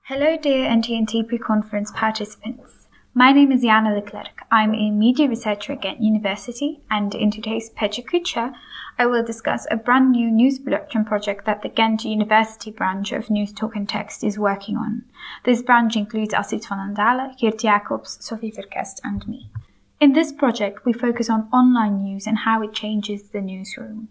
Hello dear NTNT pre-conference participants. My name is Jana Declercq. I'm a media researcher at Ghent University, and in today's Petja, I will discuss a brand new news production project that the Ghent University branch of News Talk and Text is working on. This branch includes Astrid van den Dalen, Geert Jacobs, Sophie Verkest and me. In this project, we focus on online news and how it changes the newsroom.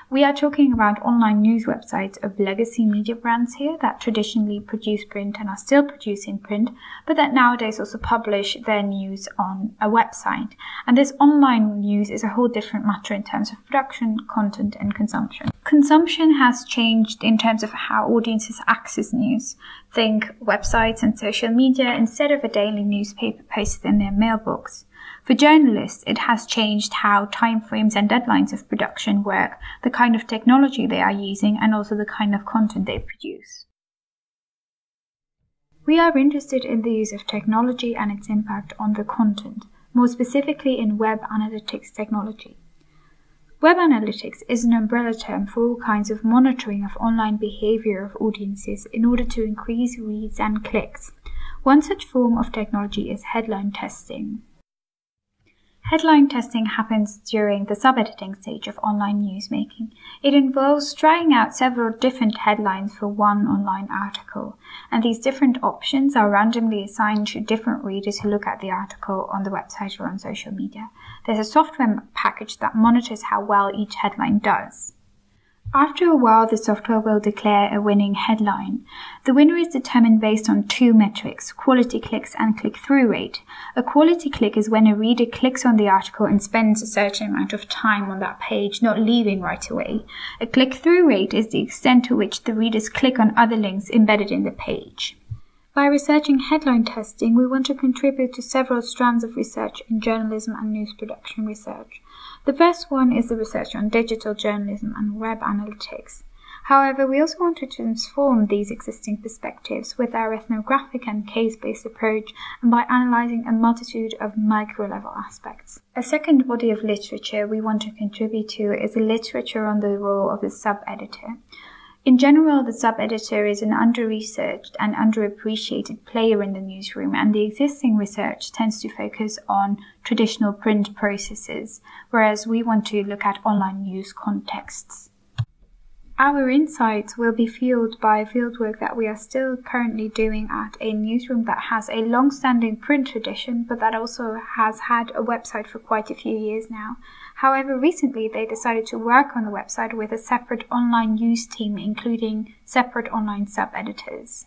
We are talking about online news websites of legacy media brands here that traditionally produce print and are still producing print, but that nowadays also publish their news on a website. And this online news is a whole different matter in terms of production, content, and consumption. Consumption has changed in terms of how audiences access news. Think websites and social media instead of a daily newspaper posted in their mailbox. For journalists, it has changed how timeframes and deadlines of production work, the kind of technology they are using, and also the kind of content they produce. We are interested in the use of technology and its impact on the content, more specifically in web analytics technology. Web analytics is an umbrella term for all kinds of monitoring of online behavior of audiences in order to increase reads and clicks. One such form of technology is headline testing. Headline testing happens during the sub-editing stage of online newsmaking. It involves trying out several different headlines for one online article, and these different options are randomly assigned to different readers who look at the article on the website or on social media. There's a software package that monitors how well each headline does. After a while, the software will declare a winning headline. The winner is determined based on two metrics, quality clicks and click-through rate. A quality click is when a reader clicks on the article and spends a certain amount of time on that page, not leaving right away. A click-through rate is the extent to which the readers click on other links embedded in the page. By researching headline testing, we want to contribute to several strands of research in journalism and news production research. The first one is the research on digital journalism and web analytics. However, we also want to transform these existing perspectives with our ethnographic and case-based approach and by analysing a multitude of micro-level aspects. A second body of literature we want to contribute to is the literature on the role of the sub-editor. In general, the sub-editor is an under-researched and underappreciated player in the newsroom, and the existing research tends to focus on traditional print processes, whereas we want to look at online news contexts. Our insights will be fueled by fieldwork that we are still currently doing at a newsroom that has a long-standing print tradition, but that also has had a website for quite a few years now. However, recently they decided to work on the website with a separate online news team, including separate online sub-editors.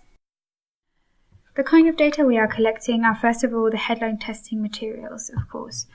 The kind of data we are collecting are first of all the headline testing materials, of course.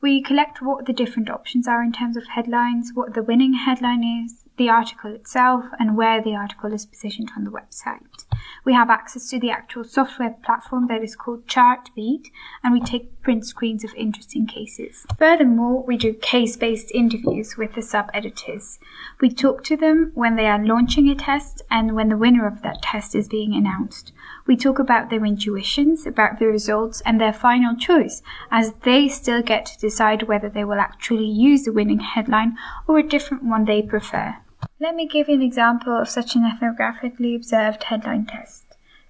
We collect what the different options are in terms of headlines, what the winning headline is, the article itself, and where the article is positioned on the website. We have access to the actual software platform that is called Chartbeat, and we take print screens of interesting cases. Furthermore, we do case-based interviews with the sub-editors. We talk to them when they are launching a test and when the winner of that test is being announced. We talk about their intuitions, about the results, and their final choice, as they still get to decide whether they will actually use the winning headline or a different one they prefer. Let me give you an example of such an ethnographically observed headline test.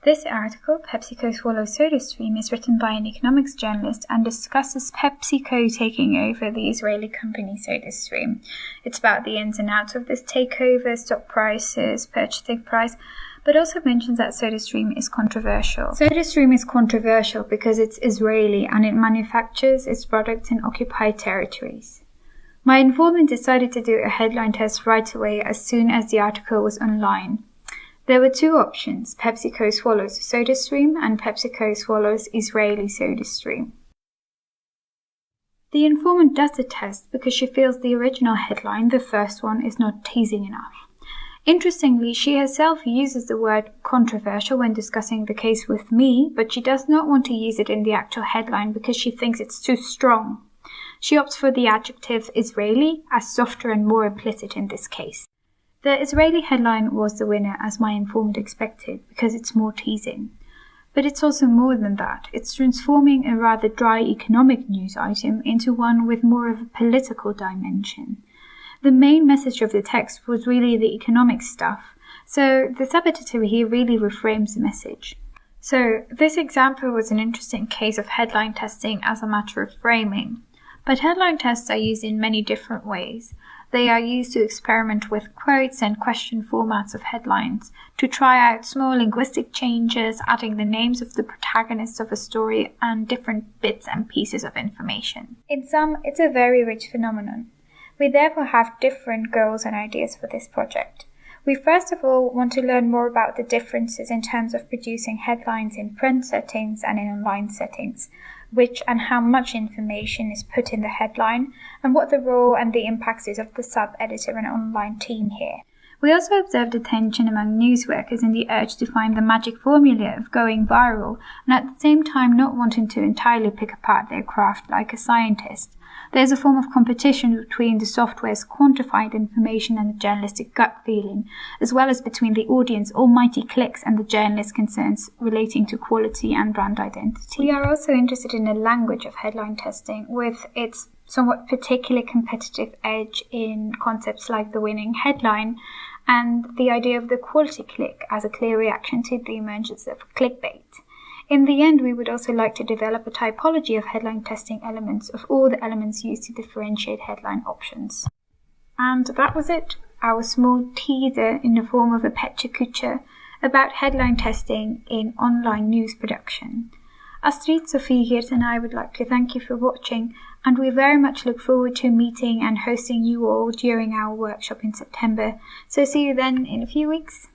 This article, PepsiCo swallows SodaStream, is written by an economics journalist and discusses PepsiCo taking over the Israeli company SodaStream. It's about the ins and outs of this takeover, stock prices, purchasing price, but also mentions that SodaStream is controversial. SodaStream is controversial because it's Israeli and it manufactures its products in occupied territories. My informant decided to do a headline test right away as soon as the article was online. There were two options, PepsiCo swallows SodaStream and PepsiCo swallows Israeli SodaStream. The informant does the test because she feels the original headline, the first one, is not teasing enough. Interestingly, she herself uses the word controversial when discussing the case with me, but she does not want to use it in the actual headline because she thinks it's too strong. She opts for the adjective Israeli as softer and more implicit in this case. The Israeli headline was the winner, as my informant expected, because it's more teasing. But it's also more than that. It's transforming a rather dry economic news item into one with more of a political dimension. The main message of the text was really the economic stuff, so the sub-editor here really reframes the message. So this example was an interesting case of headline testing as a matter of framing. But headline tests are used in many different ways. They are used to experiment with quotes and question formats of headlines, to try out small linguistic changes, adding the names of the protagonists of a story and different bits and pieces of information. In sum, it's a very rich phenomenon. We therefore have different goals and ideas for this project. We first of all want to learn more about the differences in terms of producing headlines in print settings and in online settings, which and how much information is put in the headline, and what the role and the impacts is of the sub-editor and online team here. We also observed a tension among news workers in the urge to find the magic formula of going viral, and at the same time not wanting to entirely pick apart their craft like a scientist. There's a form of competition between the software's quantified information and the journalistic gut feeling, as well as between the audience almighty clicks and the journalist's concerns relating to quality and brand identity. We are also interested in the language of headline testing, with its somewhat particular competitive edge in concepts like the winning headline and the idea of the quality click as a clear reaction to the emergence of clickbait. In the end, we would also like to develop a typology of headline testing elements of all the elements used to differentiate headline options. And that was it, our small teaser in the form of a petcha about headline testing in online news production. Astrid, Sophie, Geert and I would like to thank you for watching, and we very much look forward to meeting and hosting you all during our workshop in September. So see you then in a few weeks.